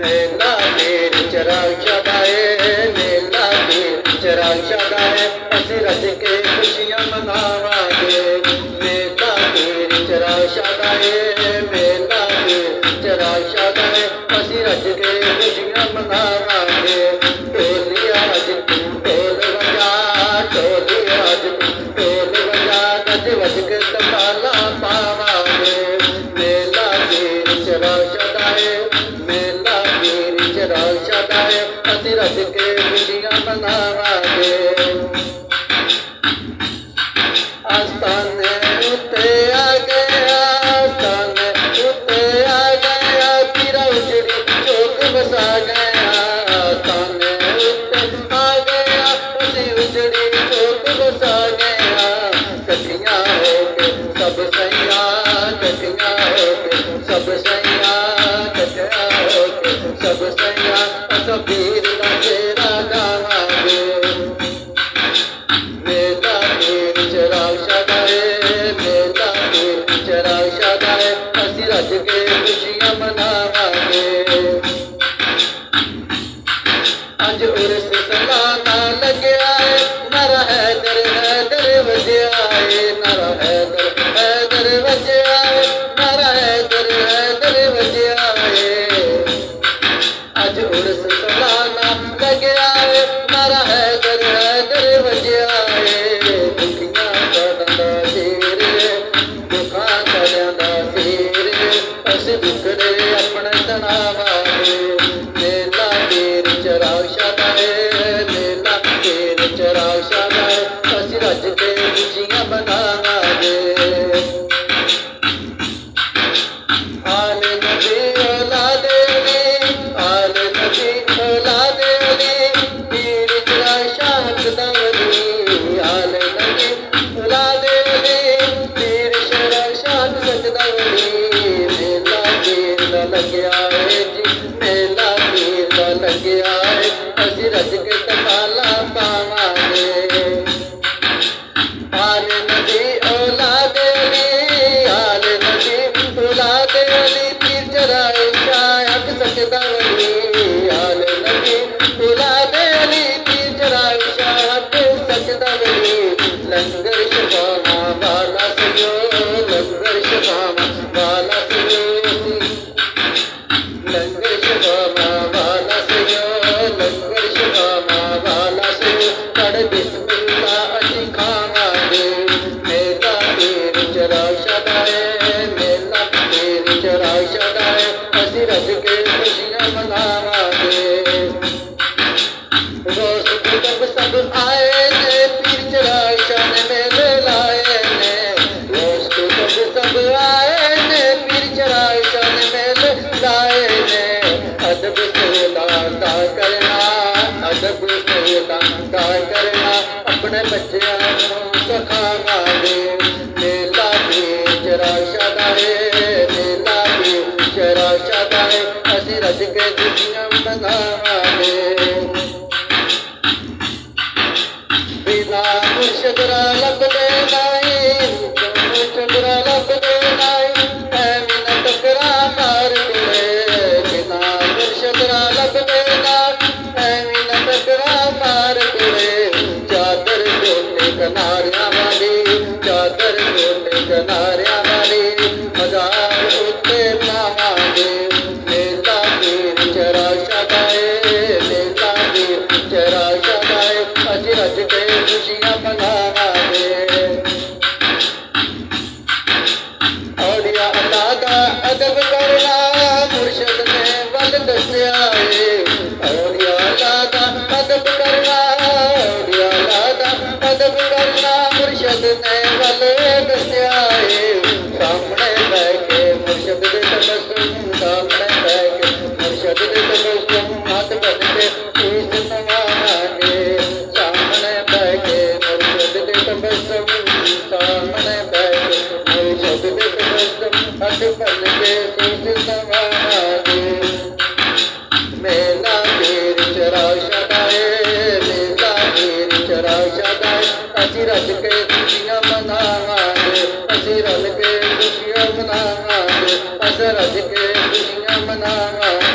मेला पीर चराग शदाए, मेला पीर चराग शदाए, असी रज के खुशियां मनावांगे। मेला पीर चराग शदाए, मेला पीर चराग शदाए, असी रज के खुशियां मनावांगे। ढोलिया अज तू ढोल बजा, ढोलिया अज तू ढोल बजा, नच वज के तमाला पावांगे। मेला पीर चराग शदाए, मेला पीर चराग शदाए, असी रज के खुशियां मनावांगे। आस्थाने उत्ते आ गया, आस्थाने उत्ते आ गया, पीरा उजड़ी चौक बसा गया। आस्थाने उत्ते आ गया, असी उजड़ी चौक बसा गया। कठिया होके सब सैया, कठिया होके सब सैया, कठिया होके सब सैया, असा पीर दा फेरा गावांगे। मेला पीर चराग शदाए, मेला पीर चराग शदाए, असी रज के खुशियां मनावांगे। अज उर्स सलाना लग्या है, नारा हैदर हैदर वज्या है, नारा हैदर हैदर वज्या है, नारा हैदर हैदर वज्या है। अज उर्स सलाना लग्या है, नारा हैदर हैदर वज्या है। दुखियां साडां दा सिर है, दुखां साडां दा सिर है, असीं दुखड़े अपने तनावांगे। मेला पीर चराग शदाए, मेला पीर चराग शदाए, असीं रज के खुशियां मनावांगे। आल नबी औलादे अली, आल नबी औलादे अली, पीर चराग शाह दा वली। आल नबी औलादे अली, पीर चराग शाह दा वली। मेला पीर दा लग्या है जी, मेला पीर दा लग्या है, असीं रज के तमाला पावांगे। आल नबी औलादे अली, आल नबी औलादे अली, पीर चराग शाह सचदा वली। आल नबी औलादे अली, पीर चराग शाह सचदा वली। लंगर शफावा वाला सजो, लंगर शफावा वाला सजो, लंगर शफावा वाला सजो, लंगर शफावा वाला सजो, पढ़ बिस्मिल्लाह असीं खावांगे। मेला पीर चराग शदाए, मेला पीर चराग शदाए, असीं रज के खुशियां मनावांगे। रोज़ जब सब आए ने, पीर चराग शाह ने मेले लाए ने। रोज़ जब सब आए ने, पीर चराग शाह ने मेले लाए ने। अदब से दाता करना, अदब से दाता करना, अपने बच्चों को सिखावांगे। मेला पीर चराग शदाए, मेला पीर चराग शदाए, असीं रज के खुशियां मनावांगे। बिना मुर्शद रा लभदे नाई, मुर्शद रा लभदे नाई, ऐवी न टकरा मार तुरे। बिना मुर्शद रा लभदे नाई, ऐवी न टकरा मार तुरे। चादर गोटे कनारियां वाली, चादर गोटे कनारियां वाली, मजार उत्ते पावांगे। मेला पीर चराग शदाए, मेला पीर चराग शदाए, असीं रज के खुशियां मनावांगे। औलिया अल्लाह दा अदब करना, मुर्शद ने वल दस्या है। औलिया अल्लाह दा अदब करना, औलिया अल्लाह दा अदब करना, मुर्शद ने वल दस्या है। सामने बैठ के मुर्शद दे तबस्सुम, सामने बैठ के मुर्शद दे तबस्सुम, हाथ बन के शीश नवावांगे। सामने बैठ के मुर्शद दे तबस्सुम, सामने बैठ के मुर्शद दे तबस्सुम, हाथ बन के शीश नवावांगे। मेला पीर चराग शदाए, मेला पीर चराग शदाए, असीं रज के खुशियां मनावांगे। असीं रल के खुशियां मनावांगे, असीं रज के खुशियां मनावांगे।